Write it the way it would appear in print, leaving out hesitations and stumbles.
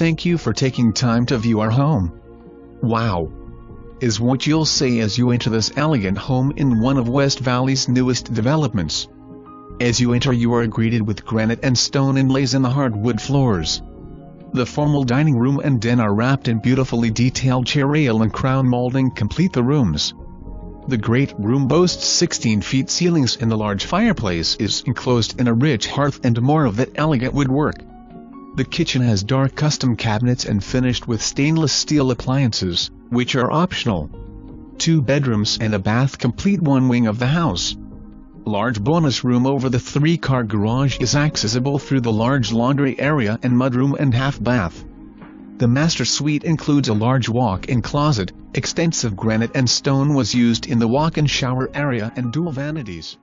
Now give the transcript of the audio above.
Thank you for taking time to view our home. Wow! Is what you'll say as you enter this elegant home in one of West Valley's newest developments. As you enter, you are greeted with granite and stone inlays in the hardwood floors. The formal dining room and den are wrapped in beautifully detailed chair rail and crown molding complete the rooms. The great room boasts 16-feet ceilings, and the large fireplace is enclosed in a rich hearth and more of that elegant woodwork. The kitchen has dark custom cabinets and finished with stainless steel appliances, which are optional. 2 bedrooms and a bath complete one wing of the house. Large bonus room over the 3-car garage is accessible through the large laundry area and mudroom and half bath. The master suite includes a large walk-in closet. Extensive granite and stone was used in the walk-in shower area and dual vanities.